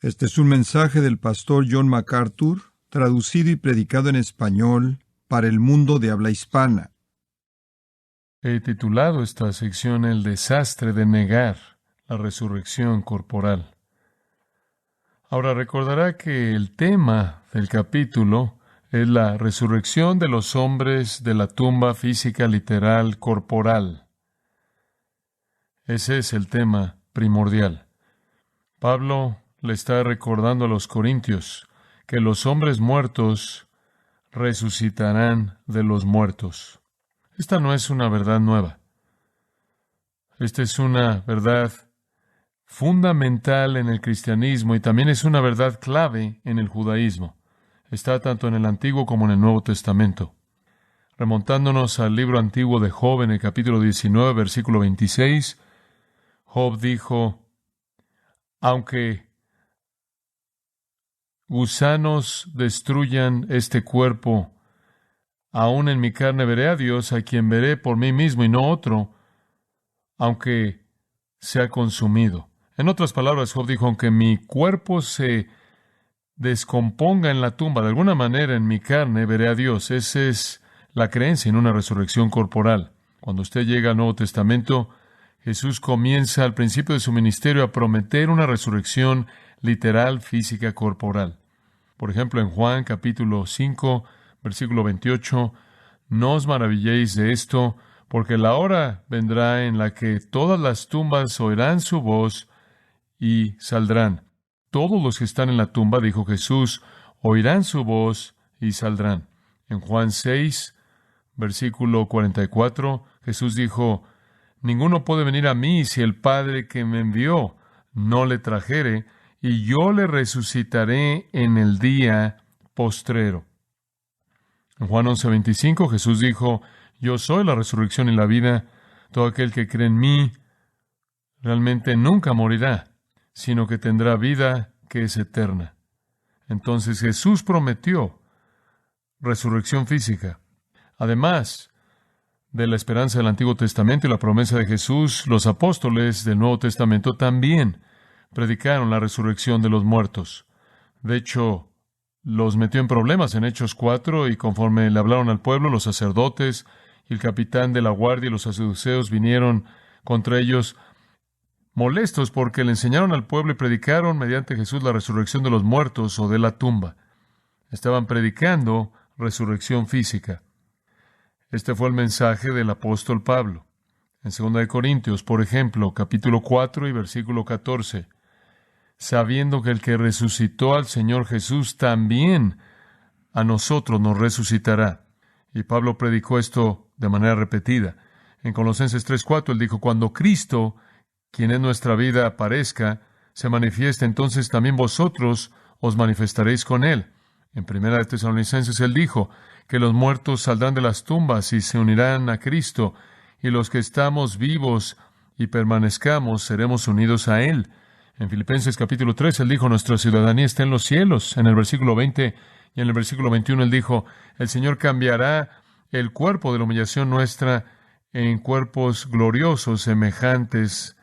Este es un mensaje del pastor John MacArthur, traducido y predicado en español para el mundo de habla hispana. He titulado esta sección El desastre de negar la resurrección corporal. Ahora recordará que el tema del capítulo es la resurrección de los hombres de la tumba física, literal, corporal. Ese es el tema primordial. Pablo le está recordando a los corintios que los hombres muertos resucitarán de los muertos. Esta no es una verdad nueva. Esta es una verdad fundamental en el cristianismo y también es una verdad clave en el judaísmo. Está tanto en el Antiguo como en el Nuevo Testamento. Remontándonos al libro antiguo de Job, en el capítulo 19, versículo 26, Job dijo: aunque gusanos destruyan este cuerpo, aún en mi carne veré a Dios, a quien veré por mí mismo y no otro, aunque sea consumido. En otras palabras, Job dijo: aunque mi cuerpo se descomponga en la tumba, de alguna manera en mi carne veré a Dios. Esa es la creencia en una resurrección corporal. Cuando usted llega al Nuevo Testamento, Jesús comienza al principio de su ministerio a prometer una resurrección literal, física, corporal. Por ejemplo, en Juan capítulo 5, versículo 28, no os maravilléis de esto, porque la hora vendrá en la que todas las tumbas oirán su voz y saldrán. Todos los que están en la tumba, dijo Jesús, oirán su voz y saldrán. En Juan 6, versículo 44, Jesús dijo: ninguno puede venir a mí si el Padre que me envió no le trajere, y yo le resucitaré en el día postrero. En Juan 11:25, Jesús dijo: yo soy la resurrección y la vida. Todo aquel que cree en mí realmente nunca morirá, sino que tendrá vida que es eterna. Entonces Jesús prometió resurrección física. Además de la esperanza del Antiguo Testamento y la promesa de Jesús, los apóstoles del Nuevo Testamento también predicaron la resurrección de los muertos. De hecho, los metió en problemas en Hechos 4, y conforme le hablaron al pueblo, los sacerdotes y el capitán de la guardia y los saduceos vinieron contra ellos molestos porque le enseñaron al pueblo y predicaron mediante Jesús la resurrección de los muertos o de la tumba. Estaban predicando resurrección física. Este fue el mensaje del apóstol Pablo. En 2 Corintios, por ejemplo, capítulo 4 y versículo 14, sabiendo que el que resucitó al Señor Jesús también a nosotros nos resucitará. Y Pablo predicó esto de manera repetida. En Colosenses 3:4 él dijo: cuando Cristo, quien es nuestra vida, aparezca, se manifieste, entonces también vosotros os manifestaréis con él. En 1 Tesalonicenses él dijo que los muertos saldrán de las tumbas y se unirán a Cristo, y los que estamos vivos y permanezcamos seremos unidos a él. En Filipenses capítulo 3 él dijo: nuestra ciudadanía está en los cielos. En el versículo 20 y en el versículo 21 él dijo: el Señor cambiará el cuerpo de la humillación nuestra en cuerpos gloriosos semejantes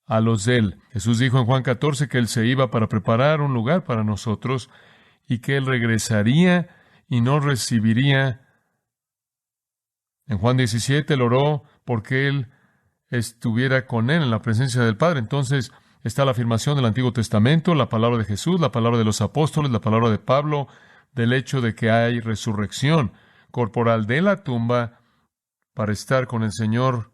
a los de él. Jesús dijo en Juan 14 que él se iba para preparar un lugar para nosotros y que él regresaría y nos recibiría. En Juan 17 él oró porque él estuviera con él en la presencia del Padre. Entonces está la afirmación del Antiguo Testamento, la palabra de Jesús, la palabra de los apóstoles, la palabra de Pablo, del hecho de que hay resurrección corporal de la tumba para estar con el Señor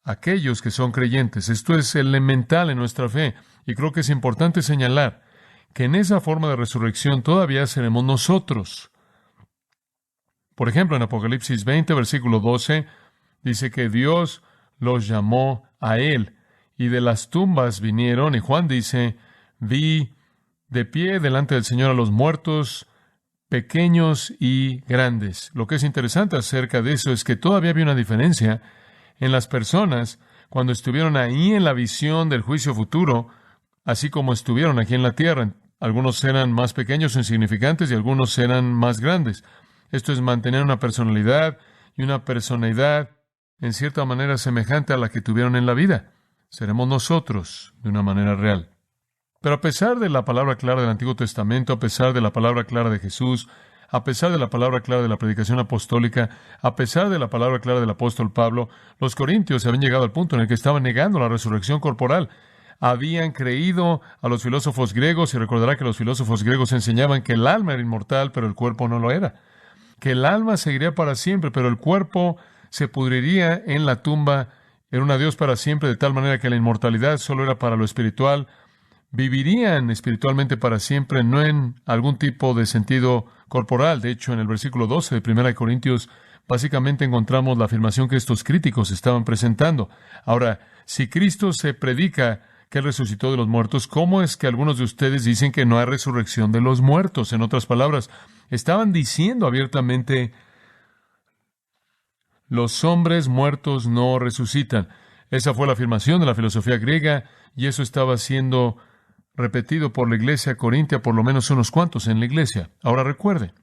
aquellos que son creyentes. Esto es elemental en nuestra fe, y creo que es importante señalar que en esa forma de resurrección todavía seremos nosotros. Por ejemplo, en Apocalipsis 20, versículo 12, dice que Dios los llamó a él, y de las tumbas vinieron, y Juan dice: vi de pie delante del Señor a los muertos, pequeños y grandes. Lo que es interesante acerca de eso es que todavía había una diferencia en las personas cuando estuvieron ahí en la visión del juicio futuro, así como estuvieron aquí en la tierra. Algunos eran más pequeños o insignificantes y algunos eran más grandes. Esto es mantener una personalidad y una personalidad en cierta manera semejante a la que tuvieron en la vida. Seremos nosotros de una manera real. Pero a pesar de la palabra clara del Antiguo Testamento, a pesar de la palabra clara de Jesús, a pesar de la palabra clara de la predicación apostólica, a pesar de la palabra clara del apóstol Pablo, los corintios habían llegado al punto en el que estaban negando la resurrección corporal. Habían creído a los filósofos griegos, y recordará que los filósofos griegos enseñaban que el alma era inmortal, pero el cuerpo no lo era. Que el alma seguiría para siempre, pero el cuerpo se pudriría en la tumba. Era un adiós para siempre, de tal manera que la inmortalidad solo era para lo espiritual. Vivirían espiritualmente para siempre, no en algún tipo de sentido corporal. De hecho, en el versículo 12 de 1 Corintios, básicamente encontramos la afirmación que estos críticos estaban presentando. Ahora, si Cristo se predica que Él resucitó de los muertos, ¿cómo es que algunos de ustedes dicen que no hay resurrección de los muertos? En otras palabras, estaban diciendo abiertamente, los hombres muertos no resucitan. Esa fue la afirmación de la filosofía griega, y eso estaba siendo repetido por la iglesia corintia, por lo menos unos cuantos en la iglesia. Ahora recuerde,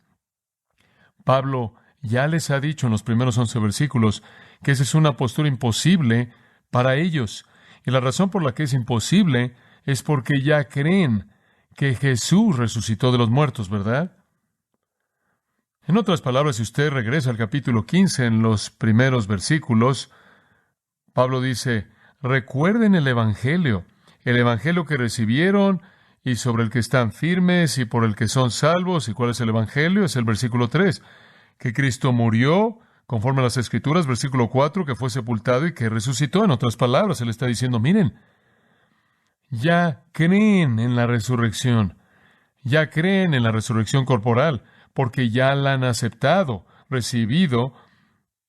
Pablo ya les ha dicho en los primeros 11 versículos que esa es una postura imposible para ellos. Y la razón por la que es imposible es porque ya creen que Jesús resucitó de los muertos, ¿verdad? En otras palabras, si usted regresa al capítulo 15 en los primeros versículos, Pablo dice, recuerden el Evangelio que recibieron y sobre el que están firmes y por el que son salvos. ¿Y cuál es el Evangelio? Es el versículo 3, que Cristo murió conforme a las Escrituras, versículo 4, que fue sepultado y que resucitó. En otras palabras, Él está diciendo, miren, ya creen en la resurrección, ya creen en la resurrección corporal, porque ya la han aceptado, recibido,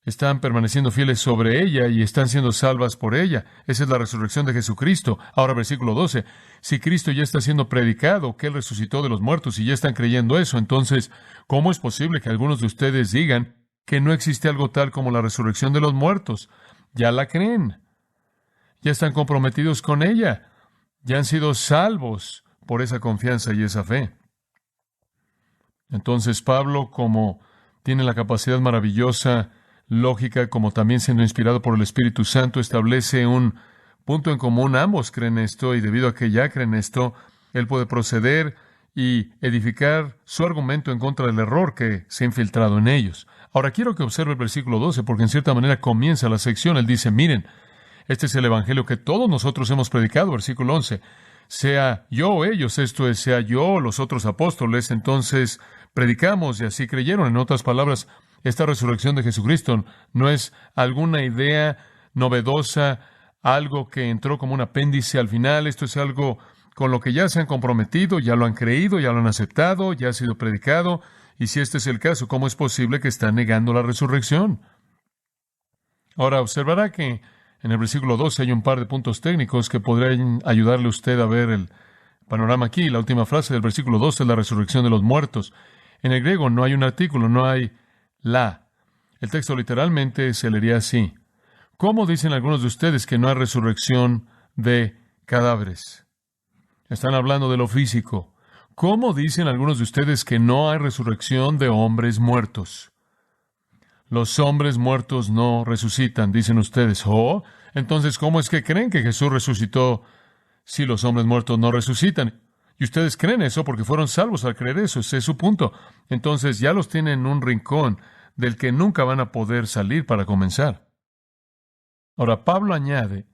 están permaneciendo fieles sobre ella y están siendo salvas por ella. Esa es la resurrección de Jesucristo. Ahora, versículo 12. Si Cristo ya está siendo predicado, que Él resucitó de los muertos y ya están creyendo eso, entonces, ¿cómo es posible que algunos de ustedes digan que no existe algo tal como la resurrección de los muertos? Ya la creen. Ya están comprometidos con ella. Ya han sido salvos por esa confianza y esa fe. Entonces, Pablo, como tiene la capacidad maravillosa lógica, como también siendo inspirado por el Espíritu Santo, establece un punto en común. Ambos creen esto, y debido a que ya creen esto, él puede proceder y edificar su argumento en contra del error que se ha infiltrado en ellos. Ahora quiero que observe el versículo 12, porque en cierta manera comienza la sección. Él dice, miren, este es el Evangelio que todos nosotros hemos predicado, versículo 11. Sea yo o ellos, esto es, sea yo o los otros apóstoles, entonces predicamos y así creyeron. En otras palabras, esta resurrección de Jesucristo no es alguna idea novedosa, algo que entró como un apéndice al final. Esto es algo con lo que ya se han comprometido, ya lo han creído, ya lo han aceptado, ya ha sido predicado. Y si este es el caso, ¿cómo es posible que están negando la resurrección? Ahora, observará que en el versículo 12 hay un par de puntos técnicos que podrían ayudarle a usted a ver el panorama aquí. La última frase del versículo 12 es la resurrección de los muertos. En el griego no hay un artículo, no hay la. El texto literalmente se leería así. ¿Cómo dicen algunos de ustedes que no hay resurrección de cadáveres? Están hablando de lo físico. ¿Cómo dicen algunos de ustedes que no hay resurrección de hombres muertos? Los hombres muertos no resucitan, dicen ustedes. Oh, entonces, ¿cómo es que creen que Jesús resucitó si los hombres muertos no resucitan? Y ustedes creen eso porque fueron salvos al creer eso. Ese es su punto. Entonces ya los tienen en un rincón del que nunca van a poder salir para comenzar. Ahora, Pablo añade,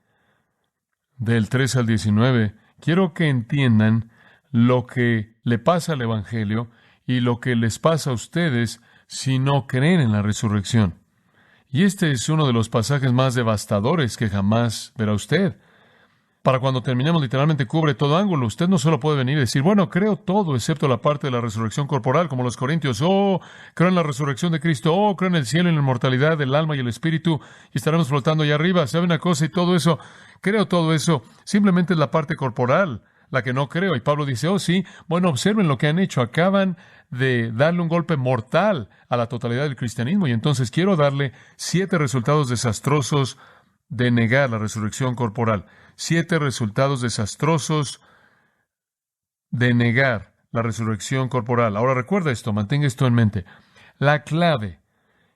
del 13 al 19, quiero que entiendan lo que le pasa al Evangelio y lo que les pasa a ustedes si no creen en la resurrección. Y este es uno de los pasajes más devastadores que jamás verá usted. Para cuando terminemos, literalmente cubre todo ángulo. Usted no solo puede venir y decir, bueno, creo todo, excepto la parte de la resurrección corporal, como los corintios. Oh, creo en la resurrección de Cristo. Oh, creo en el cielo y en la inmortalidad del alma y el espíritu. Y estaremos flotando allá arriba. ¿Sabe una cosa? Y todo eso, creo todo eso. Simplemente es la parte corporal la que no creo. Y Pablo dice, oh, sí, bueno, observen lo que han hecho. Acaban de darle un golpe mortal a la totalidad del cristianismo. Y entonces quiero darle 7 resultados desastrosos de negar la resurrección corporal. 7 resultados desastrosos de negar la resurrección corporal. Ahora recuerda esto, mantenga esto en mente. La clave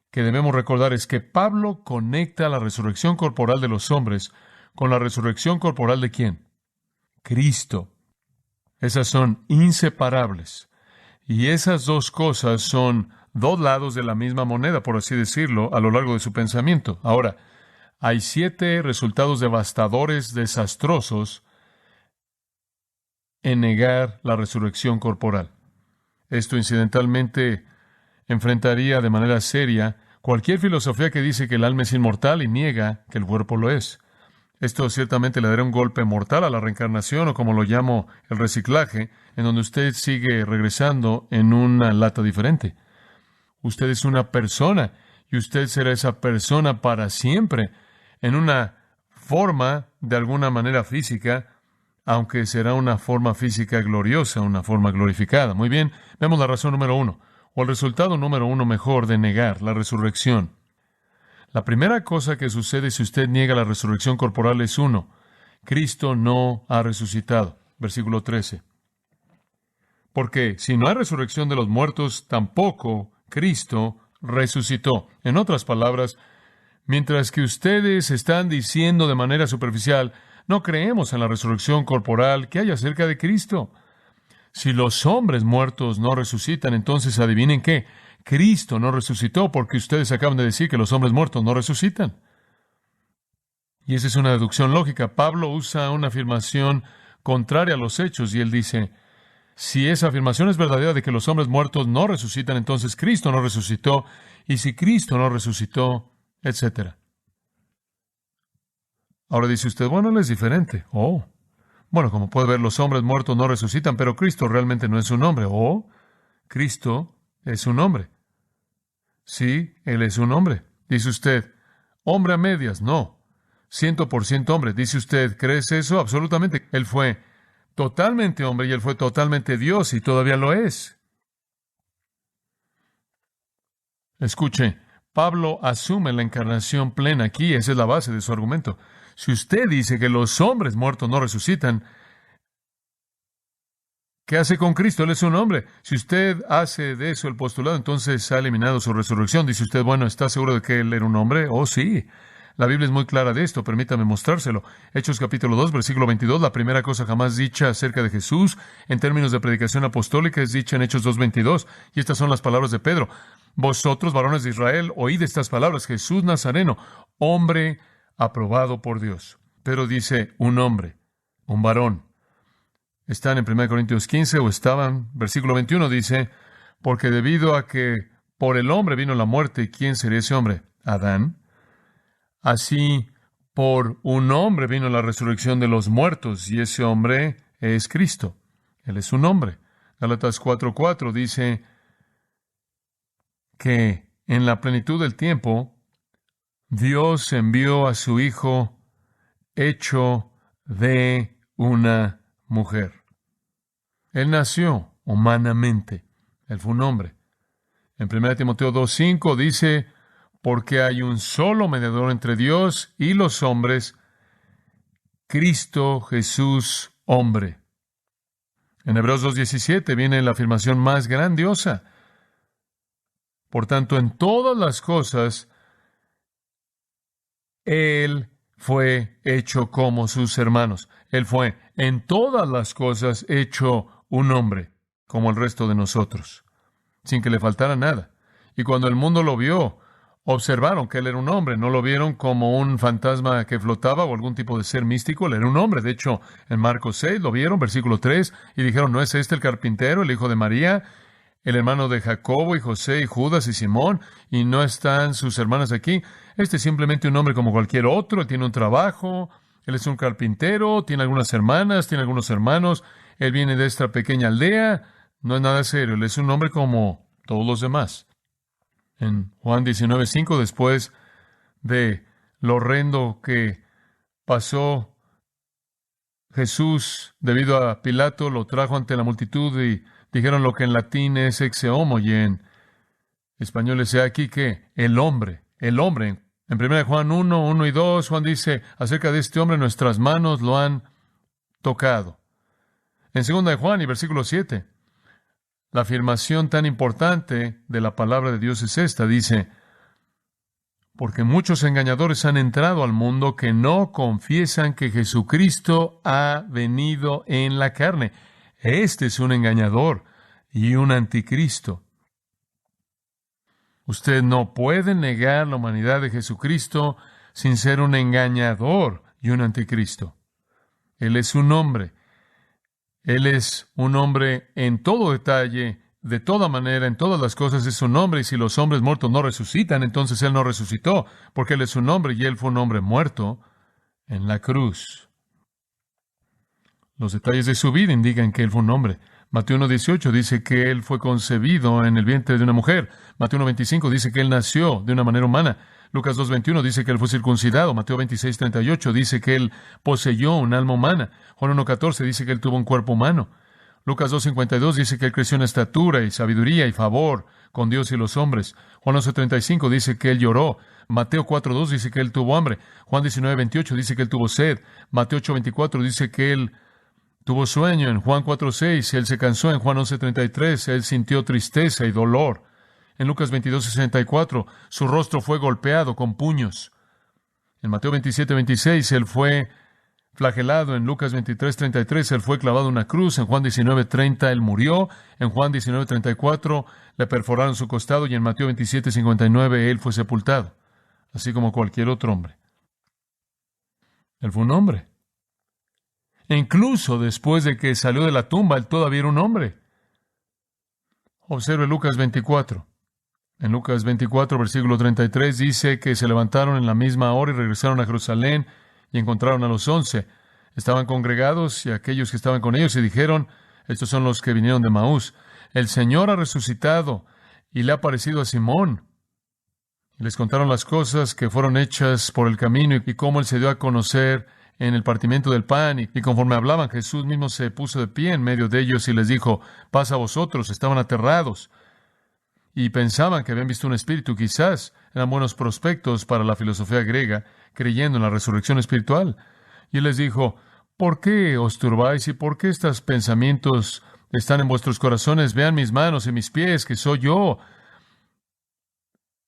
que debemos recordar es que Pablo conecta la resurrección corporal de los hombres con la resurrección corporal de ¿quién? Cristo. Esas son inseparables. Y esas dos cosas son dos lados de la misma moneda, por así decirlo, a lo largo de su pensamiento. Ahora, hay 7 resultados devastadores, desastrosos, en negar la resurrección corporal. Esto incidentalmente enfrentaría de manera seria cualquier filosofía que dice que el alma es inmortal y niega que el cuerpo lo es. Esto ciertamente le dará un golpe mortal a la reencarnación, o como lo llamo, el reciclaje, en donde usted sigue regresando en una lata diferente. Usted es una persona, y usted será esa persona para siempre, en una forma, de alguna manera física, aunque será una forma física gloriosa, una forma glorificada. Muy bien, vemos la razón número 1, o el resultado número 1 mejor de negar la resurrección. La primera cosa que sucede si usted niega la resurrección corporal es 1. Cristo no ha resucitado. Versículo 13. Porque si no hay resurrección de los muertos, tampoco Cristo resucitó. En otras palabras, mientras que ustedes están diciendo de manera superficial, no creemos en la resurrección corporal que hay acerca de Cristo. Si los hombres muertos no resucitan, entonces adivinen qué. Cristo no resucitó, porque ustedes acaban de decir que los hombres muertos no resucitan. Y esa es una deducción lógica. Pablo usa una afirmación contraria a los hechos, y él dice, si esa afirmación es verdadera de que los hombres muertos no resucitan, entonces Cristo no resucitó, y si Cristo no resucitó, etc. Ahora dice usted, bueno, él es diferente. Bueno, como puede ver, los hombres muertos no resucitan, pero Cristo realmente no es un hombre. Cristo es un hombre. Sí, Él es un hombre. Dice usted, hombre a medias. No, 100% hombre. Dice usted, ¿crees eso? Absolutamente. Él fue totalmente hombre y Él fue totalmente Dios y todavía lo es. Escuche, Pablo asume la encarnación plena aquí. Esa es la base de su argumento. Si usted dice que los hombres muertos no resucitan, ¿qué hace con Cristo? Él es un hombre. Si usted hace de eso el postulado, entonces ha eliminado su resurrección. Dice usted, bueno, ¿está seguro de que Él era un hombre? Sí. La Biblia es muy clara de esto. Permítame mostrárselo. Hechos capítulo 2, versículo 22. La primera cosa jamás dicha acerca de Jesús, en términos de predicación apostólica, es dicha en Hechos 2:22. Y estas son las palabras de Pedro. Vosotros, varones de Israel, oíd estas palabras. Jesús Nazareno, hombre aprobado por Dios. Pero dice, un hombre, un varón. Están en 1 Corintios 15, o estaban, versículo 21 dice, porque debido a que por el hombre vino la muerte, ¿quién sería ese hombre? Adán. Así, por un hombre vino la resurrección de los muertos, y ese hombre es Cristo. Él es un hombre. Gálatas 4:4 dice que en la plenitud del tiempo, Dios envió a su Hijo hecho de una mujer. Él nació humanamente. Él fue un hombre. En 1 Timoteo 2:5 dice, porque hay un solo mediador entre Dios y los hombres, Cristo Jesús, hombre. En Hebreos 2:17 viene la afirmación más grandiosa. Por tanto, en todas las cosas, Él fue hecho como sus hermanos. Él fue en todas las cosas hecho un hombre, como el resto de nosotros, sin que le faltara nada. Y cuando el mundo lo vio, observaron que Él era un hombre. No lo vieron como un fantasma que flotaba o algún tipo de ser místico. Él era un hombre. De hecho, en Marcos 6 lo vieron, versículo 3, y dijeron, ¿no es este el carpintero, el hijo de María, el hermano de Jacobo y José y Judas y Simón? ¿Y no están sus hermanas aquí? Este es simplemente un hombre como cualquier otro. Él tiene un trabajo, él es un carpintero, tiene algunas hermanas, tiene algunos hermanos, él viene de esta pequeña aldea. No es nada serio, él es un hombre como todos los demás. En Juan 19:5, después de lo horrendo que pasó Jesús debido a Pilato, lo trajo ante la multitud y dijeron lo que en latín es exe homo, y en español es aquí que el hombre. En 1 Juan 1 y 2, Juan dice, acerca de este hombre nuestras manos lo han tocado. En 2 Juan y versículo 7, la afirmación tan importante de la palabra de Dios es esta, dice, porque muchos engañadores han entrado al mundo que no confiesan que Jesucristo ha venido en la carne. Este es un engañador y un anticristo. Usted no puede negar la humanidad de Jesucristo sin ser un engañador y un anticristo. Él es un hombre. Él es un hombre en todo detalle, de toda manera, en todas las cosas es un hombre, y si los hombres muertos no resucitan, entonces Él no resucitó, porque Él es un hombre y Él fue un hombre muerto en la cruz. Los detalles de su vida indican que Él fue un hombre. Mateo 1:18 dice que Él fue concebido en el vientre de una mujer. Mateo 1:25 dice que Él nació de una manera humana. Lucas 2:21 dice que Él fue circuncidado. Mateo 26:38 dice que Él poseyó un alma humana. Juan 1:14 dice que Él tuvo un cuerpo humano. Lucas 2:52 dice que Él creció en estatura y sabiduría y favor con Dios y los hombres. Juan 11:35 dice que Él lloró. Mateo 4:2 dice que Él tuvo hambre. Juan 19:28 dice que Él tuvo sed. Mateo 8:24 dice que Él tuvo sueño. En Juan 4:6 Él se cansó. En Juan 11:33 Él sintió tristeza y dolor. En Lucas 22:64 su rostro fue golpeado con puños. En Mateo 27:26 Él fue flagelado. En Lucas 23:33 Él fue clavado en una cruz. En Juan 19:30 Él murió. En Juan 19:34 le perforaron su costado. Y en Mateo 27:59 Él fue sepultado, así como cualquier otro hombre. Él fue un hombre. E incluso después de que salió de la tumba, Él todavía era un hombre. Observe Lucas 24. En Lucas 24, versículo 33, dice que se levantaron en la misma hora y regresaron a Jerusalén y encontraron a los 11. Estaban congregados y aquellos que estaban con ellos y dijeron, estos son los que vinieron de Maús. El Señor ha resucitado y le ha aparecido a Simón. Y les contaron las cosas que fueron hechas por el camino y cómo Él se dio a conocer en el partimiento del pan. Y conforme hablaban, Jesús mismo se puso de pie en medio de ellos y les dijo, paz a vosotros. Estaban aterrados y pensaban que habían visto un espíritu. Quizás eran buenos prospectos para la filosofía griega, creyendo en la resurrección espiritual. Y Él les dijo, ¿por qué os turbáis y por qué estos pensamientos están en vuestros corazones? Vean mis manos y mis pies, que soy yo.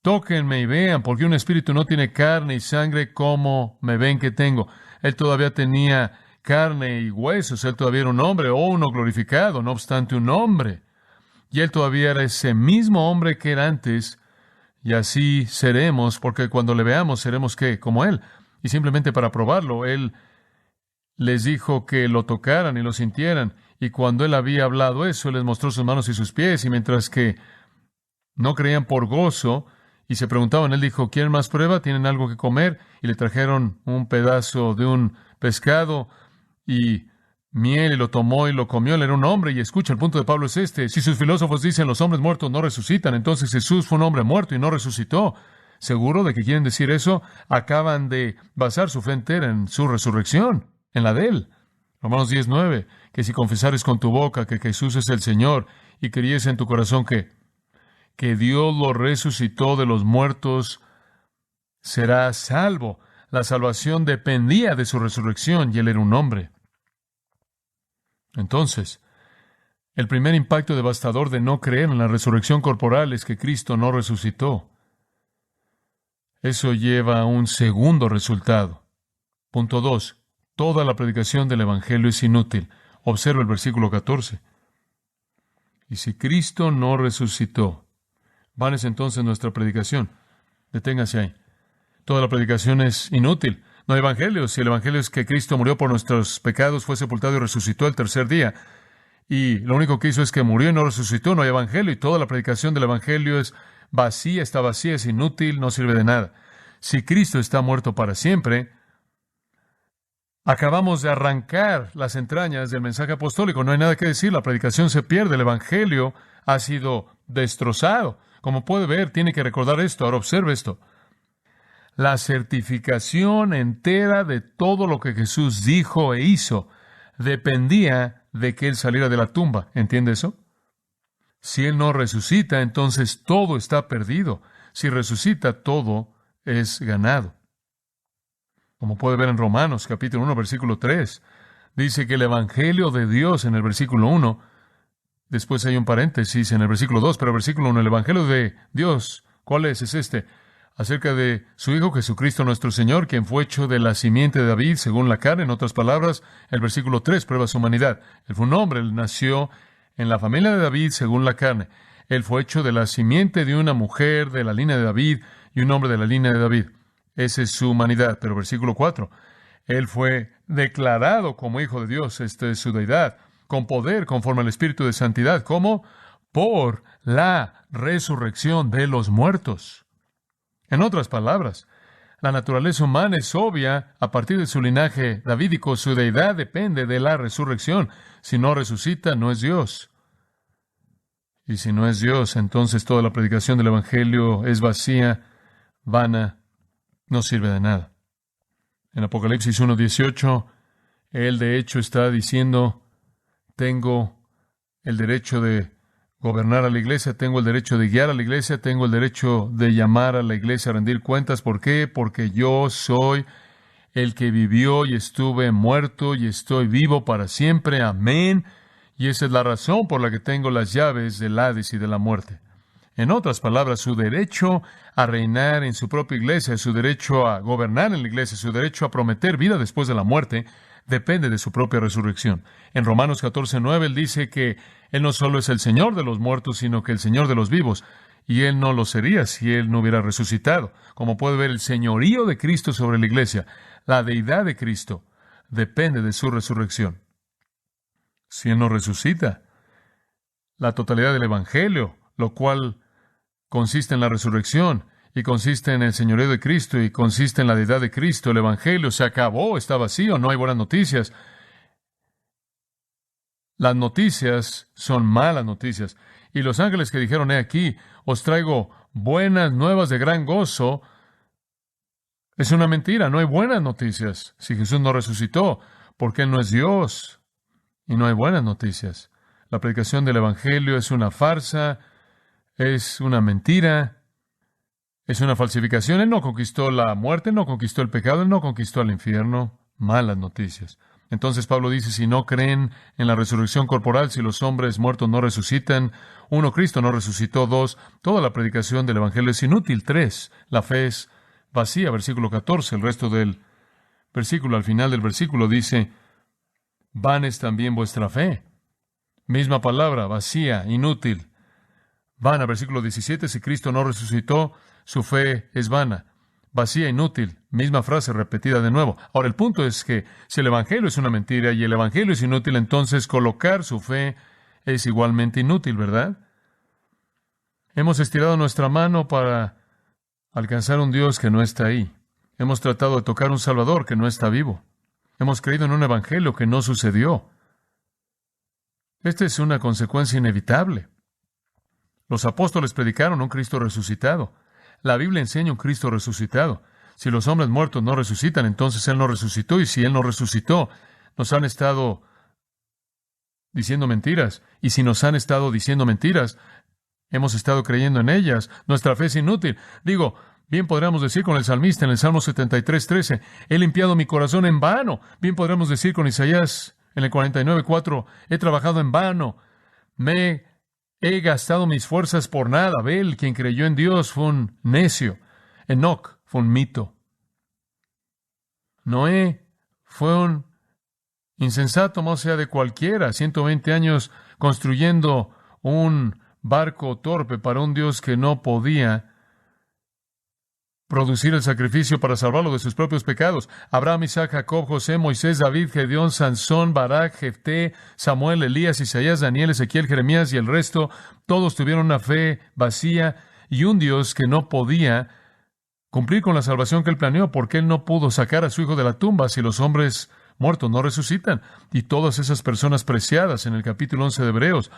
Tóquenme y vean, porque un espíritu no tiene carne y sangre como me ven que tengo. Él todavía tenía carne y huesos. Él todavía era un hombre, o uno glorificado, no obstante un hombre. Y Él todavía era ese mismo hombre que era antes, y así seremos, porque cuando le veamos seremos ¿qué? Como Él. Y simplemente para probarlo, Él les dijo que lo tocaran y lo sintieran, y cuando Él había hablado eso, les mostró sus manos y sus pies, y mientras que no creían por gozo, y se preguntaban, Él dijo, ¿quieren más prueba? ¿Tienen algo que comer? Y le trajeron un pedazo de un pescado y miel, y lo tomó y lo comió. Él era un hombre, y escucha, el punto de Pablo es este. Si sus filósofos dicen los hombres muertos no resucitan, entonces Jesús fue un hombre muerto y no resucitó. ¿Seguro de que quieren decir eso? Acaban de basar su fe entera en su resurrección, en la de Él. Romanos 10:9, que si confesares con tu boca que Jesús es el Señor y creyeres en tu corazón que Dios lo resucitó de los muertos, serás salvo. La salvación dependía de su resurrección y Él era un hombre. Entonces, el primer impacto devastador de no creer en la resurrección corporal es que Cristo no resucitó. Eso lleva a un segundo resultado. Punto 2. Toda la predicación del Evangelio es inútil. Observa el versículo 14. Y si Cristo no resucitó, vana es entonces nuestra predicación. Deténgase ahí. Toda la predicación es inútil. No hay evangelio. Si el evangelio es que Cristo murió por nuestros pecados, fue sepultado y resucitó el tercer día, y lo único que hizo es que murió y no resucitó, no hay evangelio. Y toda la predicación del evangelio es vacía, está vacía, es inútil, no sirve de nada. Si Cristo está muerto para siempre, acabamos de arrancar las entrañas del mensaje apostólico. No hay nada que decir. La predicación se pierde. El evangelio ha sido destrozado. Como puede ver, tiene que recordar esto. Ahora observe esto. La certificación entera de todo lo que Jesús dijo e hizo dependía de que Él saliera de la tumba. ¿Entiende eso? Si Él no resucita, entonces todo está perdido. Si resucita, todo es ganado. Como puede ver en Romanos, capítulo 1, versículo 3, dice que el Evangelio de Dios en el versículo 1, después hay un paréntesis en el versículo 2, pero el versículo 1, el Evangelio de Dios, ¿cuál es? Es este. acerca de su Hijo Jesucristo nuestro Señor, quien fue hecho de la simiente de David según la carne. En otras palabras, el versículo 3 prueba su humanidad. Él fue un hombre, él nació en la familia de David según la carne. Él fue hecho de la simiente de una mujer de la línea de David y un hombre de la línea de David. Esa es su humanidad. Pero versículo 4, él fue declarado como Hijo de Dios. Esta es su deidad, con poder conforme al Espíritu de Santidad. ¿Cómo? Por la resurrección de los muertos. En otras palabras, la naturaleza humana es obvia a partir de su linaje davídico. Su deidad depende de la resurrección. Si no resucita, no es Dios. Y si no es Dios, entonces toda la predicación del Evangelio es vacía, vana, no sirve de nada. En Apocalipsis 1:18, él de hecho está diciendo, tengo el derecho de gobernar a la iglesia, tengo el derecho de guiar a la iglesia, tengo el derecho de llamar a la iglesia a rendir cuentas. ¿Por qué? Porque yo soy el que vivió y estuve muerto y estoy vivo para siempre. Amén. Y esa es la razón por la que tengo las llaves del Hades y de la muerte. En otras palabras, su derecho a reinar en su propia iglesia, su derecho a gobernar en la iglesia, su derecho a prometer vida después de la muerte, depende de su propia resurrección. En Romanos 14:9, él dice que él no solo es el Señor de los muertos, sino que el Señor de los vivos. Y él no lo sería si él no hubiera resucitado. Como puede ver, el señorío de Cristo sobre la iglesia, la deidad de Cristo, depende de su resurrección. Si él no resucita, la totalidad del Evangelio, lo cual consiste en la resurrección, y consiste en el señorío de Cristo, y consiste en la deidad de Cristo, el Evangelio se acabó, está vacío, no hay buenas noticias. Las noticias son malas noticias. Y los ángeles que dijeron, he aquí, os traigo buenas nuevas de gran gozo, es una mentira, no hay buenas noticias. Si Jesús no resucitó, porque Él no es Dios, y no hay buenas noticias. La predicación del Evangelio es una farsa, es una mentira, es una falsificación. Él no conquistó la muerte, Él no conquistó el pecado, Él no conquistó el infierno. Malas noticias. Entonces Pablo dice, si no creen en la resurrección corporal, si los hombres muertos no resucitan, 1, Cristo no resucitó, 2, toda la predicación del Evangelio es inútil, 3, la fe es vacía, versículo 14, el resto del versículo, al final del versículo dice, vana es también vuestra fe. Misma palabra, vacía, inútil, vana, versículo 17, si Cristo no resucitó, su fe es vana. Vacía, inútil, misma frase repetida de nuevo. Ahora, el punto es que si el Evangelio es una mentira y el Evangelio es inútil, entonces colocar su fe es igualmente inútil, ¿verdad? Hemos estirado nuestra mano para alcanzar un Dios que no está ahí. Hemos tratado de tocar un Salvador que no está vivo. Hemos creído en un Evangelio que no sucedió. Esta es una consecuencia inevitable. Los apóstoles predicaron un Cristo resucitado. La Biblia enseña un Cristo resucitado. Si los hombres muertos no resucitan, entonces Él no resucitó. Y si Él no resucitó, nos han estado diciendo mentiras. Y si nos han estado diciendo mentiras, hemos estado creyendo en ellas. Nuestra fe es inútil. Digo, bien podríamos decir con el salmista en el Salmo 73:13, he limpiado mi corazón en vano. Bien podríamos decir con Isaías en el 49:4, he trabajado en vano. He gastado mis fuerzas por nada. Abel, quien creyó en Dios, fue un necio. Enoc fue un mito. Noé fue un insensato, más sea de cualquiera. 120 años construyendo un barco torpe para un Dios que no podía producir el sacrificio para salvarlo de sus propios pecados. Abraham, Isaac, Jacob, José, Moisés, David, Gedeón, Sansón, Barak, Jefté, Samuel, Elías, Isaías, Daniel, Ezequiel, Jeremías y el resto, todos tuvieron una fe vacía y un Dios que no podía cumplir con la salvación que Él planeó, porque Él no pudo sacar a su Hijo de la tumba si los hombres muertos no resucitan. Y todas esas personas preciadas en el capítulo 11 de Hebreos,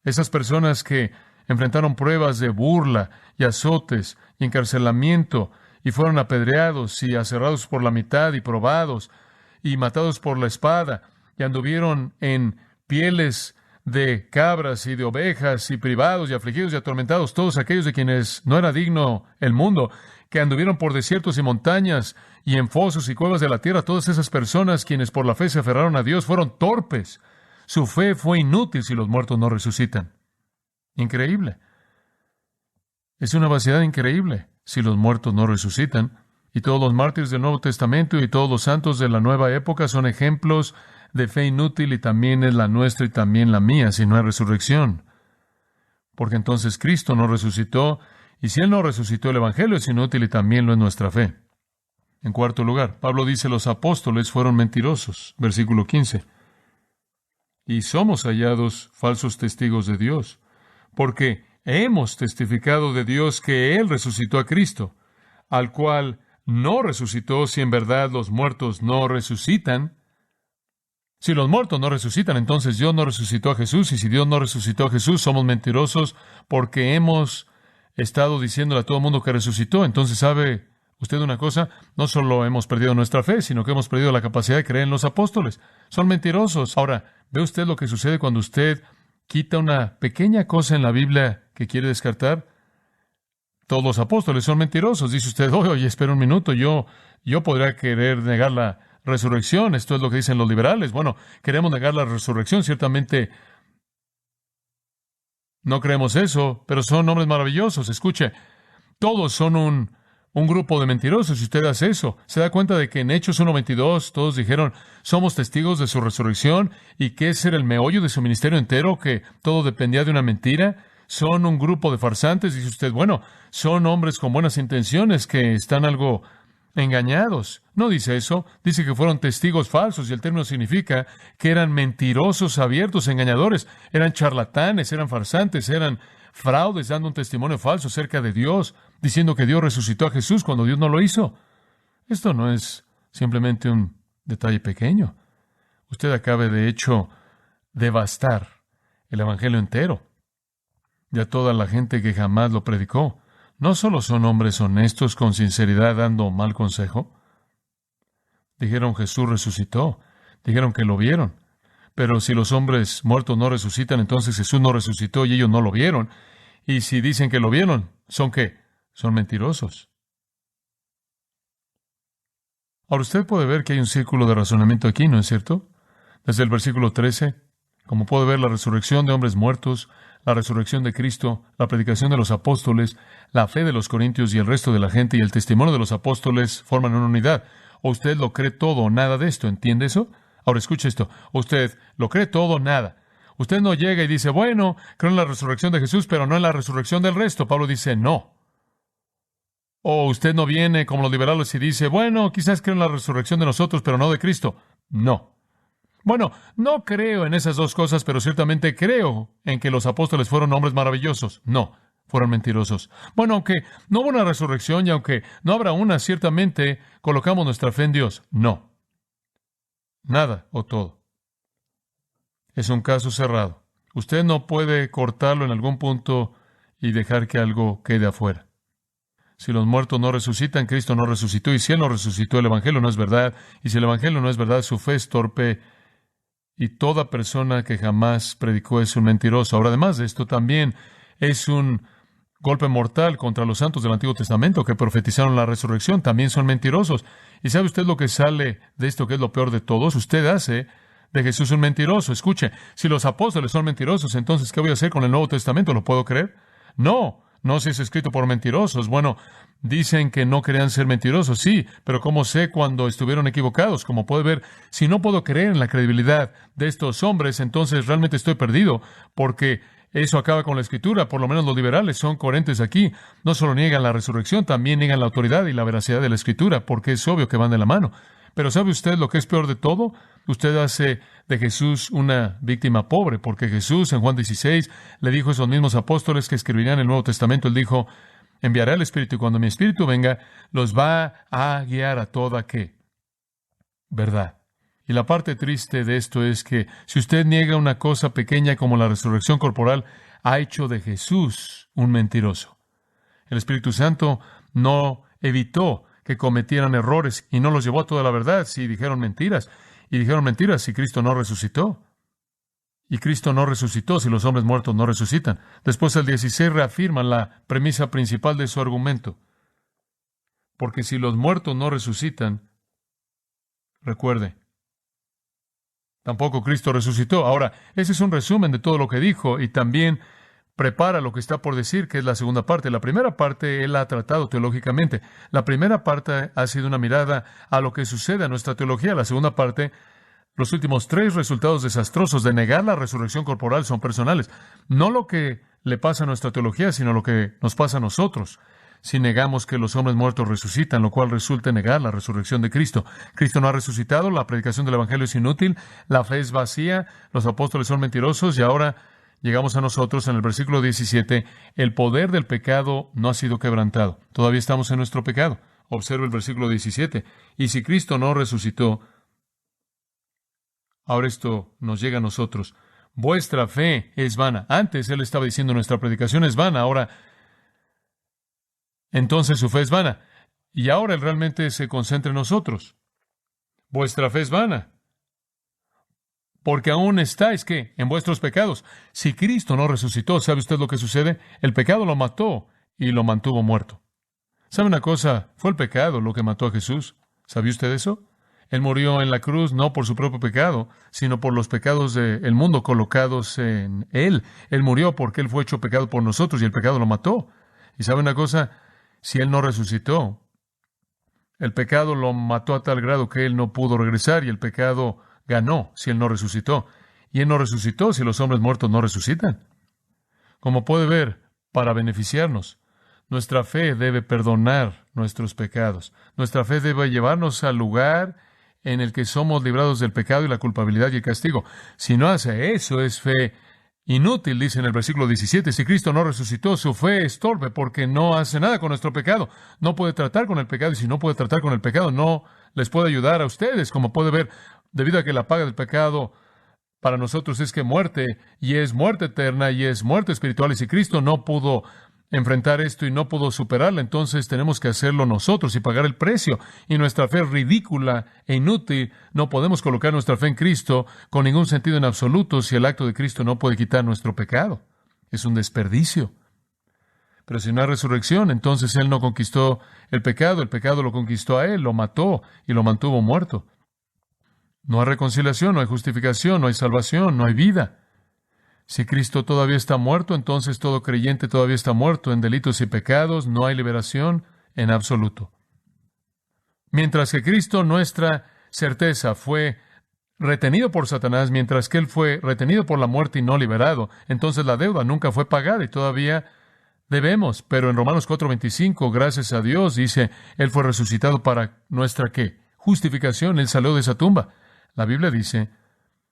esas personas que enfrentaron pruebas de burla y azotes y encarcelamiento y fueron apedreados y aserrados por la mitad y probados y matados por la espada y anduvieron en pieles de cabras y de ovejas y privados y afligidos y atormentados, todos aquellos de quienes no era digno el mundo, que anduvieron por desiertos y montañas y en fosos y cuevas de la tierra, todas esas personas quienes por la fe se aferraron a Dios fueron torpes. Su fe fue inútil si los muertos no resucitan. Increíble. Es una vaciedad increíble. si los muertos no resucitan. Y todos los mártires del Nuevo Testamento y todos los santos de la nueva época son ejemplos de fe inútil, y también es la nuestra y también la mía si no hay resurrección. Porque entonces Cristo no resucitó, y si Él no resucitó, el Evangelio es inútil y también lo es nuestra fe. En cuarto lugar, Pablo dice los apóstoles fueron mentirosos. Versículo 15. Y somos hallados falsos testigos de Dios, porque hemos testificado de Dios que Él resucitó a Cristo, al cual no resucitó si en verdad los muertos no resucitan. Si los muertos no resucitan, entonces Dios no resucitó a Jesús, y si Dios no resucitó a Jesús, somos mentirosos porque hemos estado diciéndole a todo el mundo que resucitó. Entonces, ¿sabe usted una cosa? No solo hemos perdido nuestra fe, sino que hemos perdido la capacidad de creer en los apóstoles. Son mentirosos. Ahora, ¿ve usted lo que sucede cuando usted quita una pequeña cosa en la Biblia que quiere descartar? Todos los apóstoles son mentirosos. Dice usted, oye, espera un minuto, yo podría querer negar la resurrección. Esto es lo que dicen los liberales. Bueno, queremos negar la resurrección. Ciertamente no creemos eso, pero son hombres maravillosos. Escuche, todos son un grupo de mentirosos. Si usted hace eso, se da cuenta de que en Hechos 1:22 todos dijeron, somos testigos de su resurrección, y que ese era el meollo de su ministerio entero, que todo dependía de una mentira. Son un grupo de farsantes. Dice usted, bueno, son hombres con buenas intenciones que están algo engañados. No dice eso. Dice que fueron testigos falsos, y el término significa que eran mentirosos, abiertos, engañadores. Eran charlatanes, eran farsantes, eran fraudes, dando un testimonio falso acerca de Dios, diciendo que Dios resucitó a Jesús cuando Dios no lo hizo. Esto no es simplemente un detalle pequeño. Usted acaba, de hecho, devastar el Evangelio entero. Y a toda la gente que jamás lo predicó. No solo son hombres honestos con sinceridad dando mal consejo. Dijeron Jesús resucitó. Dijeron que lo vieron. Pero si los hombres muertos no resucitan, entonces Jesús no resucitó y ellos no lo vieron. Y si dicen que lo vieron, ¿son qué? Son mentirosos. Ahora usted puede ver que hay un círculo de razonamiento aquí, ¿no es cierto? Desde el versículo 13, como puede ver, la resurrección de hombres muertos, la resurrección de Cristo, la predicación de los apóstoles, la fe de los corintios y el resto de la gente y el testimonio de los apóstoles forman una unidad. O usted lo cree todo o nada de esto, ¿entiende eso? Ahora escuche esto, usted lo cree todo o nada. Usted no llega y dice, bueno, creo en la resurrección de Jesús, pero no en la resurrección del resto. Pablo dice, no. O usted no viene como los liberales y dice, bueno, quizás creo en la resurrección de nosotros, pero no de Cristo. No. Bueno, no creo en esas dos cosas, pero ciertamente creo en que los apóstoles fueron hombres maravillosos. No, fueron mentirosos. Bueno, aunque no hubo una resurrección y aunque no habrá una, ciertamente colocamos nuestra fe en Dios. No. Nada o todo. Es un caso cerrado. Usted no puede cortarlo en algún punto y dejar que algo quede afuera. Si los muertos no resucitan, Cristo no resucitó. Y si Él no resucitó, el Evangelio no es verdad. Y si el Evangelio no es verdad, su fe es torpe. Y toda persona que jamás predicó es un mentiroso. Ahora, además de esto, también es un golpe mortal contra los santos del Antiguo Testamento que profetizaron la resurrección. También son mentirosos. ¿Y sabe usted lo que sale de esto, que es lo peor de todos? Usted hace de Jesús un mentiroso. Escuche, si los apóstoles son mentirosos, entonces, ¿qué voy a hacer con el Nuevo Testamento? ¿Lo puedo creer? No si es escrito por mentirosos. Bueno, dicen que no querían ser mentirosos, sí, pero ¿cómo sé cuando estuvieron equivocados? Como puede ver, si no puedo creer en la credibilidad de estos hombres, entonces realmente estoy perdido, porque eso acaba con la Escritura. Por lo menos los liberales son coherentes aquí. No solo niegan la resurrección, también niegan la autoridad y la veracidad de la Escritura, porque es obvio que van de la mano. Pero ¿sabe usted lo que es peor de todo? Usted hace de Jesús una víctima pobre, porque Jesús en Juan 16 le dijo a esos mismos apóstoles que escribirían el Nuevo Testamento, Él dijo, enviaré al Espíritu y cuando mi Espíritu venga, los va a guiar a toda ¿qué? Verdad. Y la parte triste de esto es que si usted niega una cosa pequeña como la resurrección corporal, ha hecho de Jesús un mentiroso. El Espíritu Santo no evitó que cometieran errores y no los llevó a toda la verdad si dijeron mentiras. Y dijeron mentiras si Cristo no resucitó. Y Cristo no resucitó si los hombres muertos no resucitan. Después el 16 reafirma la premisa principal de su argumento. Porque si los muertos no resucitan, recuerde, tampoco Cristo resucitó. Ahora, ese es un resumen de todo lo que dijo y también prepara lo que está por decir, que es la segunda parte. La primera parte Él la ha tratado teológicamente. La primera parte ha sido una mirada a lo que sucede a nuestra teología. La segunda parte, los últimos 3 resultados desastrosos de negar la resurrección corporal son personales. No lo que le pasa a nuestra teología, sino lo que nos pasa a nosotros. Si negamos que los hombres muertos resucitan, lo cual resulta en negar la resurrección de Cristo. Cristo no ha resucitado, la predicación del Evangelio es inútil, la fe es vacía, los apóstoles son mentirosos y ahora llegamos a nosotros en el versículo 17, el poder del pecado no ha sido quebrantado. Todavía estamos en nuestro pecado. Observa el versículo 17. Y si Cristo no resucitó, ahora esto nos llega a nosotros. Vuestra fe es vana. Antes Él estaba diciendo nuestra predicación es vana, ahora entonces su fe es vana. Y ahora Él realmente se concentra en nosotros. Vuestra fe es vana. Porque aún estáis, ¿qué? En vuestros pecados. Si Cristo no resucitó, ¿sabe usted lo que sucede? El pecado lo mató y lo mantuvo muerto. ¿Sabe una cosa? Fue el pecado lo que mató a Jesús. ¿Sabía usted eso? Él murió en la cruz no por su propio pecado, sino por los pecados del mundo colocados en Él. Él murió porque Él fue hecho pecado por nosotros y el pecado lo mató. ¿Y sabe una cosa? Si Él no resucitó, el pecado lo mató a tal grado que Él no pudo regresar y el pecado ganó si Él no resucitó. Y Él no resucitó si los hombres muertos no resucitan. Como puede ver, para beneficiarnos, nuestra fe debe perdonar nuestros pecados. Nuestra fe debe llevarnos al lugar en el que somos librados del pecado y la culpabilidad y el castigo. Si no hace eso, es fe inútil, dice en el versículo 17. Si Cristo no resucitó, su fe es torpe porque no hace nada con nuestro pecado. No puede tratar con el pecado y si no puede tratar con el pecado, no les puede ayudar a ustedes. Como puede ver, debido a que la paga del pecado para nosotros es que muerte, y es muerte eterna, y es muerte espiritual. Y si Cristo no pudo enfrentar esto y no pudo superarlo, entonces tenemos que hacerlo nosotros y pagar el precio. Y nuestra fe es ridícula e inútil. No podemos colocar nuestra fe en Cristo con ningún sentido en absoluto si el acto de Cristo no puede quitar nuestro pecado. Es un desperdicio. Pero si no hay resurrección, entonces Él no conquistó el pecado lo conquistó a Él, lo mató y lo mantuvo muerto. No hay reconciliación, no hay justificación, no hay salvación, no hay vida. Si Cristo todavía está muerto, entonces todo creyente todavía está muerto en delitos y pecados, no hay liberación en absoluto. Mientras que Cristo, nuestra certeza, fue retenido por Satanás, mientras que Él fue retenido por la muerte y no liberado, entonces la deuda nunca fue pagada y todavía debemos. Pero en Romanos 4:25, gracias a Dios, dice, Él fue resucitado para nuestra, ¿qué? Justificación. Él salió de esa tumba. La Biblia dice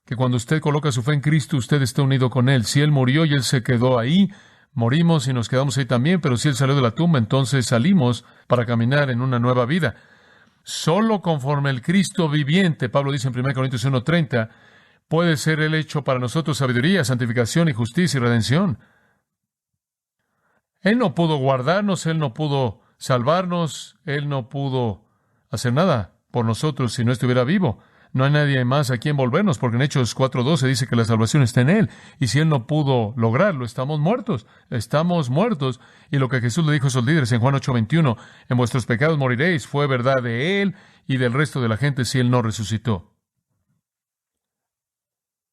que cuando usted coloca su fe en Cristo, usted está unido con Él. Si Él murió y Él se quedó ahí, morimos y nos quedamos ahí también, pero si Él salió de la tumba, entonces salimos para caminar en una nueva vida. Solo conforme el Cristo viviente, Pablo dice en 1 Corintios 1:30, puede ser Él hecho para nosotros sabiduría, santificación y justicia y redención. Él no pudo guardarnos, Él no pudo salvarnos, Él no pudo hacer nada por nosotros si no estuviera vivo. No hay nadie más a quien volvernos, porque en Hechos 4:12 dice que la salvación está en Él. Y si Él no pudo lograrlo, estamos muertos. Estamos muertos. Y lo que Jesús le dijo a esos líderes en Juan 8:21, en vuestros pecados moriréis, fue verdad de Él y del resto de la gente si Él no resucitó.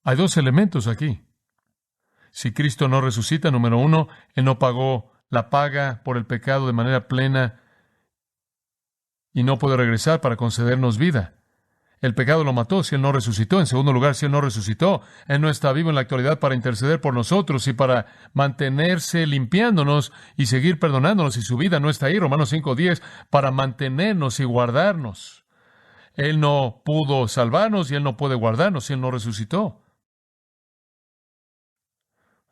Hay 2 elementos aquí. Si Cristo no resucita, número 1, Él no pagó la paga por el pecado de manera plena y no puede regresar para concedernos vida. El pecado lo mató si Él no resucitó. En segundo lugar, si Él no resucitó, Él no está vivo en la actualidad para interceder por nosotros y para mantenerse limpiándonos y seguir perdonándonos. Y su vida no está ahí, Romanos 5:10, para mantenernos y guardarnos. Él no pudo salvarnos y Él no puede guardarnos si Él no resucitó.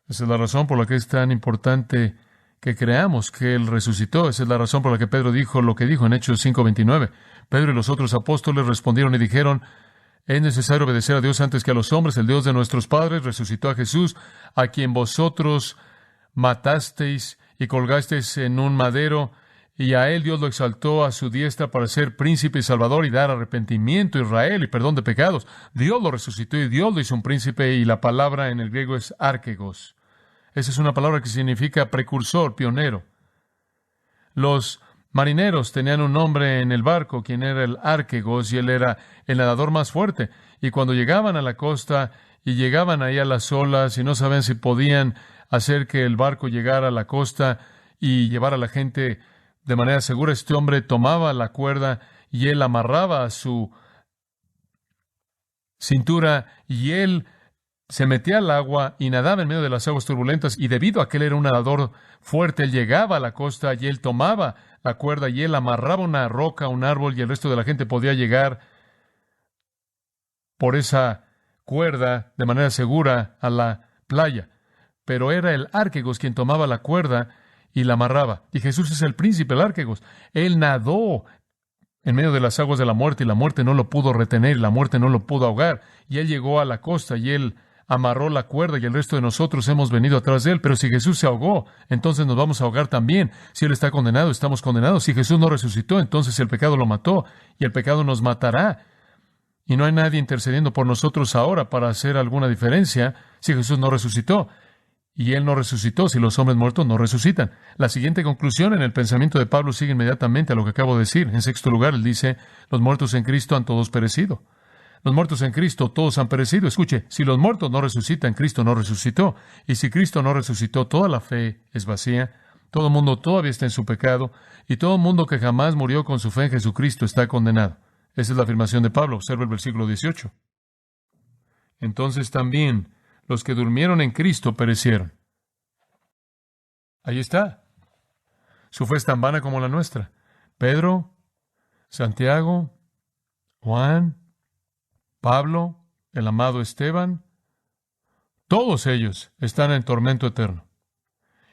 Esa es la razón por la que es tan importante que creamos que Él resucitó. Esa es la razón por la que Pedro dijo lo que dijo en Hechos 5:29. Pedro y los otros apóstoles respondieron y dijeron, es necesario obedecer a Dios antes que a los hombres. El Dios de nuestros padres resucitó a Jesús, a quien vosotros matasteis y colgasteis en un madero, y a Él Dios lo exaltó a su diestra para ser príncipe y salvador y dar arrepentimiento a Israel y perdón de pecados. Dios lo resucitó y Dios lo hizo un príncipe, y la palabra en el griego es archegos. Esa es una palabra que significa precursor, pionero. Los marineros tenían un hombre en el barco, quien era el archegos, y él era el nadador más fuerte. Y cuando llegaban a la costa y llegaban ahí a las olas y no sabían si podían hacer que el barco llegara a la costa y llevar a la gente de manera segura. Este hombre tomaba la cuerda y él amarraba a su cintura y él se metía al agua y nadaba en medio de las aguas turbulentas, y debido a que él era un nadador fuerte, él llegaba a la costa y él tomaba la cuerda y él amarraba una roca, un árbol, y el resto de la gente podía llegar por esa cuerda de manera segura a la playa. Pero era el Arquegos quien tomaba la cuerda y la amarraba. Y Jesús es el príncipe, el Arquegos. Él nadó en medio de las aguas de la muerte, y la muerte no lo pudo retener, y la muerte no lo pudo ahogar. Y él llegó a la costa y él amarró la cuerda, y el resto de nosotros hemos venido atrás de él. Pero si Jesús se ahogó, entonces nos vamos a ahogar también. Si él está condenado, estamos condenados. Si Jesús no resucitó, entonces el pecado lo mató, y el pecado nos matará. Y no hay nadie intercediendo por nosotros ahora para hacer alguna diferencia si Jesús no resucitó. Y Él no resucitó si los hombres muertos no resucitan. La siguiente conclusión en el pensamiento de Pablo sigue inmediatamente a lo que acabo de decir. En sexto lugar, él dice, los muertos en Cristo han todos perecido. Los muertos en Cristo todos han perecido. Escuche, si los muertos no resucitan, Cristo no resucitó. Y si Cristo no resucitó, toda la fe es vacía. Todo el mundo todavía está en su pecado. Y todo el mundo que jamás murió con su fe en Jesucristo está condenado. Esa es la afirmación de Pablo. Observa el versículo 18. Entonces también los que durmieron en Cristo perecieron. Ahí está. Su fe es tan vana como la nuestra. Pedro, Santiago, Juan, Pablo, el amado Esteban, todos ellos están en tormento eterno.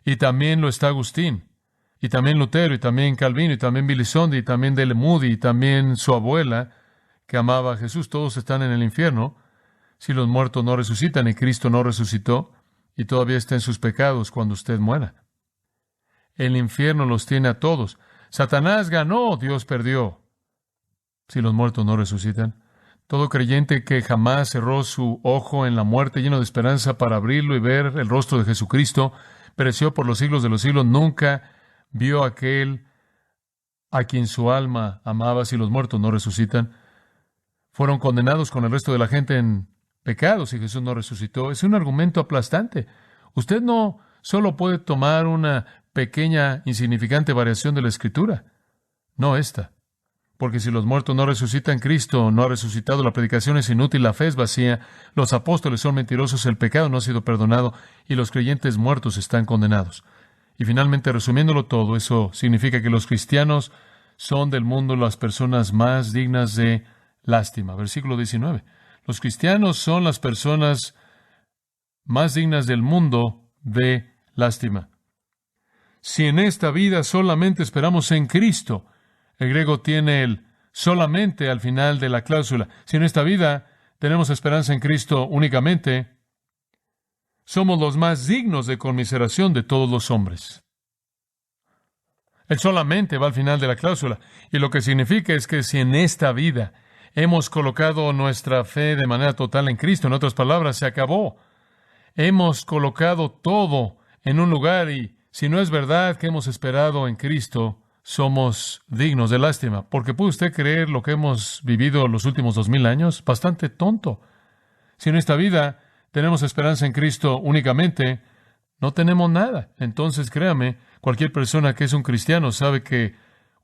Y también lo está Agustín, y también Lutero, y también Calvino, y también Billy Sunday, y también D.L. Moody, y también su abuela, que amaba a Jesús. Todos están en el infierno si los muertos no resucitan, y Cristo no resucitó, y todavía está en sus pecados cuando usted muera. El infierno los tiene a todos. Satanás ganó, Dios perdió, si los muertos no resucitan. Todo creyente que jamás cerró su ojo en la muerte, lleno de esperanza para abrirlo y ver el rostro de Jesucristo, pereció por los siglos de los siglos, nunca vio a aquel a quien su alma amaba. Si los muertos no resucitan, fueron condenados con el resto de la gente en pecados si Jesús no resucitó. Es un argumento aplastante. Usted no solo puede tomar una pequeña, insignificante variación de la Escritura, no esta. Porque si los muertos no resucitan, Cristo no ha resucitado, la predicación es inútil, la fe es vacía, los apóstoles son mentirosos, el pecado no ha sido perdonado y los creyentes muertos están condenados. Y finalmente, resumiéndolo todo, eso significa que los cristianos son del mundo las personas más dignas de lástima. Versículo 19. Los cristianos son las personas más dignas del mundo de lástima. Si en esta vida solamente esperamos en Cristo, el griego tiene el solamente al final de la cláusula. Si en esta vida tenemos esperanza en Cristo únicamente, somos los más dignos de conmiseración de todos los hombres. El solamente va al final de la cláusula. Y lo que significa es que si en esta vida hemos colocado nuestra fe de manera total en Cristo, en otras palabras, se acabó. Hemos colocado todo en un lugar, y si no es verdad que hemos esperado en Cristo, somos dignos de lástima. Porque ¿puede usted creer lo que hemos vivido los últimos 2000 años? Bastante tonto. Si en esta vida tenemos esperanza en Cristo únicamente, no tenemos nada. Entonces, créame, cualquier persona que es un cristiano sabe que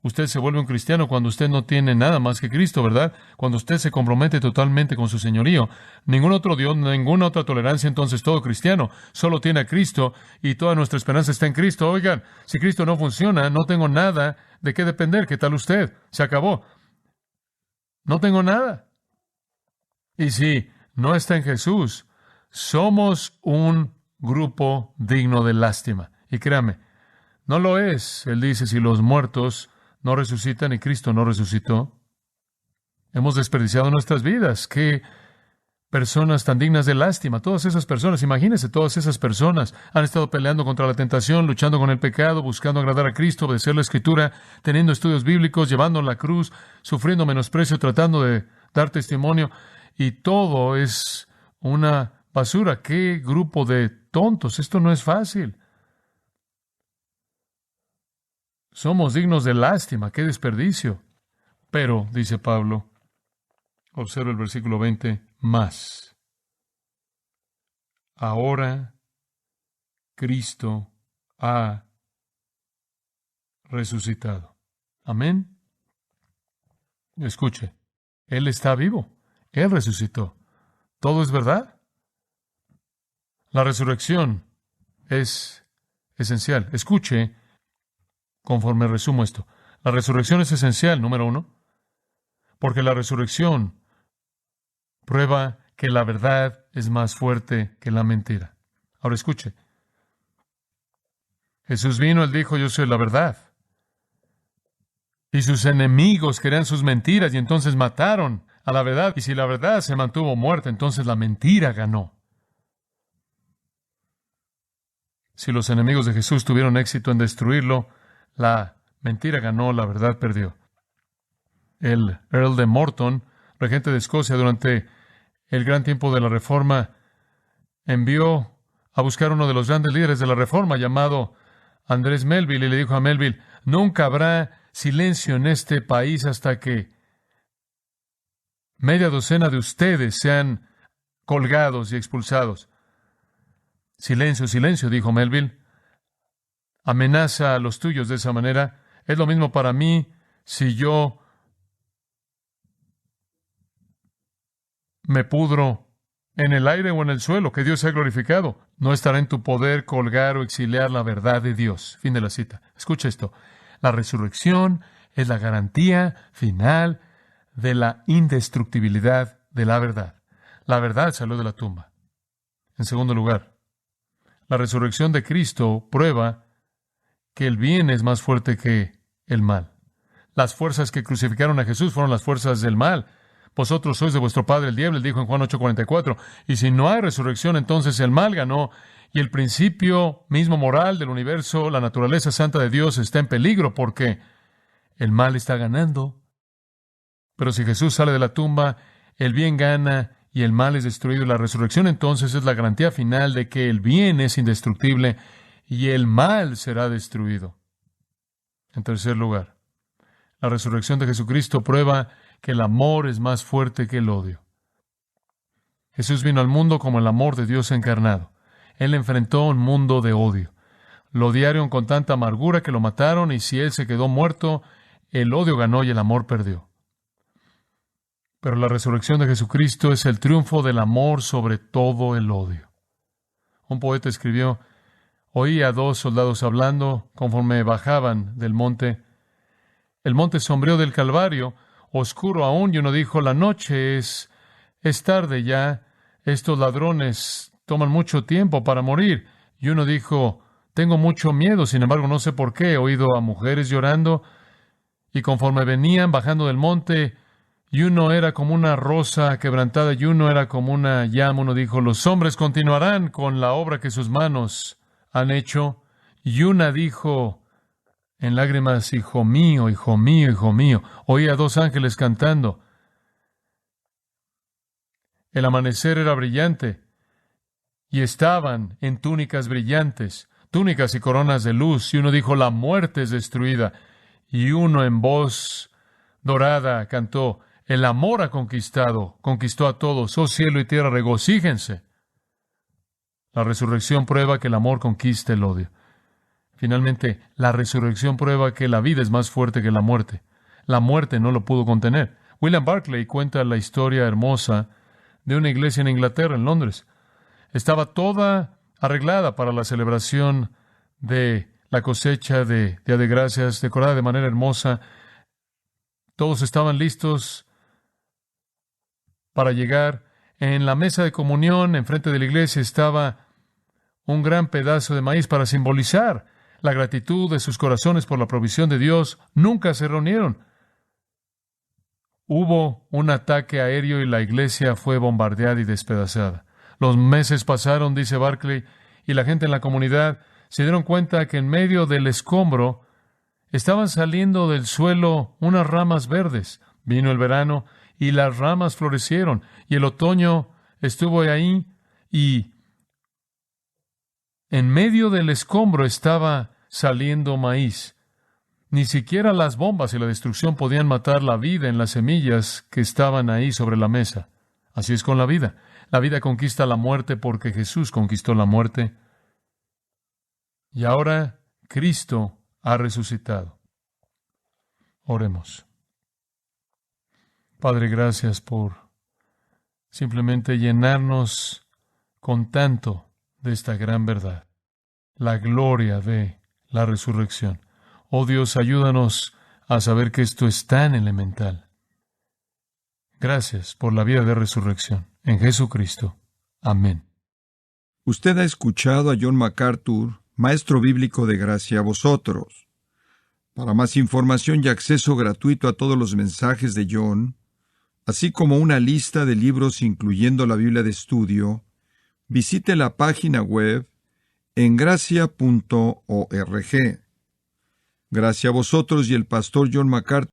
usted se vuelve un cristiano cuando usted no tiene nada más que Cristo, ¿verdad? Cuando usted se compromete totalmente con su señorío. Ningún otro Dios, ninguna otra tolerancia, entonces todo cristiano solo tiene a Cristo y toda nuestra esperanza está en Cristo. Oigan, si Cristo no funciona, no tengo nada de qué depender. ¿Qué tal usted? Se acabó. No tengo nada. Y si no está en Jesús, somos un grupo digno de lástima. Y créame, no lo es. Él dice, si los muertos no resucitan y Cristo no resucitó, hemos desperdiciado nuestras vidas. Qué personas tan dignas de lástima. Todas esas personas, imagínense, todas esas personas han estado peleando contra la tentación, luchando con el pecado, buscando agradar a Cristo, obedecer la Escritura, teniendo estudios bíblicos, llevando la cruz, sufriendo menosprecio, tratando de dar testimonio, y todo es una basura. ¡Qué grupo de tontos! Esto no es fácil. Somos dignos de lástima. ¡Qué desperdicio! Pero, dice Pablo, observa el versículo 20, más. Ahora Cristo ha resucitado. Amén. Escuche, Él está vivo. Él resucitó. Todo es verdad. La resurrección es esencial. Escuche, conforme resumo esto. La resurrección es esencial, número uno, porque la resurrección prueba que la verdad es más fuerte que la mentira. Ahora escuche. Jesús vino, Él dijo, yo soy la verdad. Y sus enemigos querían sus mentiras y entonces mataron a la verdad. Y si la verdad se mantuvo muerta, entonces la mentira ganó. Si los enemigos de Jesús tuvieron éxito en destruirlo, la mentira ganó, la verdad perdió. El Earl de Morton, regente de Escocia durante el gran tiempo de la Reforma, envió a buscar uno de los grandes líderes de la Reforma llamado Andrés Melville y le dijo a Melville, nunca habrá silencio en este país hasta que media docena de ustedes sean colgados y expulsados. Silencio, silencio, dijo Melville. Amenaza a los tuyos de esa manera. Es lo mismo para mí si yo me pudro en el aire o en el suelo. Que Dios sea glorificado. No estará en tu poder colgar o exiliar la verdad de Dios. Fin de la cita. Escucha esto. La resurrección es la garantía final de la indestructibilidad de la verdad. La verdad salió de la tumba. En segundo lugar, la resurrección de Cristo prueba que el bien es más fuerte que el mal. Las fuerzas que crucificaron a Jesús fueron las fuerzas del mal. Vosotros sois de vuestro padre el diablo, él dijo en Juan 8:44. Y si no hay resurrección, entonces el mal ganó. Y el principio mismo moral del universo, la naturaleza santa de Dios, está en peligro porque el mal está ganando. Pero si Jesús sale de la tumba, el bien gana y el mal es destruido. La resurrección entonces es la garantía final de que el bien es indestructible y el mal será destruido. En tercer lugar, la resurrección de Jesucristo prueba que el amor es más fuerte que el odio. Jesús vino al mundo como el amor de Dios encarnado. Él enfrentó un mundo de odio. Lo odiaron con tanta amargura que lo mataron y si Él se quedó muerto, el odio ganó y el amor perdió. Pero la resurrección de Jesucristo es el triunfo del amor sobre todo el odio. Un poeta escribió, oí a dos soldados hablando conforme bajaban del monte. El monte sombrío del Calvario, oscuro aún, y uno dijo, la noche es tarde ya, estos ladrones toman mucho tiempo para morir. Y uno dijo, tengo mucho miedo, sin embargo no sé por qué, he oído a mujeres llorando, y conforme venían bajando del monte, y uno era como una rosa quebrantada, y uno era como una llama. Uno dijo, los hombres continuarán con la obra que sus manos han hecho. Y una dijo en lágrimas, hijo mío, hijo mío, hijo mío. Oí a dos ángeles cantando. El amanecer era brillante, y estaban en túnicas brillantes, túnicas y coronas de luz. Y uno dijo, la muerte es destruida. Y uno en voz dorada cantó, el amor ha conquistó a todos. Oh cielo y tierra, regocíjense. La resurrección prueba que el amor conquista el odio. Finalmente, la resurrección prueba que la vida es más fuerte que la muerte. La muerte no lo pudo contener. William Barclay cuenta la historia hermosa de una iglesia en Inglaterra, en Londres. Estaba toda arreglada para la celebración de la cosecha de Día de Gracias, decorada de manera hermosa. Todos estaban listos para llegar. En la mesa de comunión, enfrente de la iglesia, estaba un gran pedazo de maíz para simbolizar la gratitud de sus corazones por la provisión de Dios. Nunca se reunieron. Hubo un ataque aéreo y la iglesia fue bombardeada y despedazada. Los meses pasaron, dice Barclay, y la gente en la comunidad se dieron cuenta que en medio del escombro estaban saliendo del suelo unas ramas verdes. Vino el verano y las ramas florecieron, y el otoño estuvo ahí, y en medio del escombro estaba saliendo maíz. Ni siquiera las bombas y la destrucción podían matar la vida en las semillas que estaban ahí sobre la mesa. Así es con la vida. La vida conquista la muerte porque Jesús conquistó la muerte. Y ahora Cristo ha resucitado. Oremos. Padre, gracias por simplemente llenarnos con tanto de esta gran verdad, la gloria de la resurrección. Oh Dios, ayúdanos a saber que esto es tan elemental. Gracias por la vida de resurrección en Jesucristo. Amén. Usted ha escuchado a John MacArthur, maestro bíblico de gracia a vosotros. Para más información y acceso gratuito a todos los mensajes de John, así como una lista de libros incluyendo la Biblia de estudio, visite la página web en gracia.org. Gracias a vosotros y el pastor John MacArthur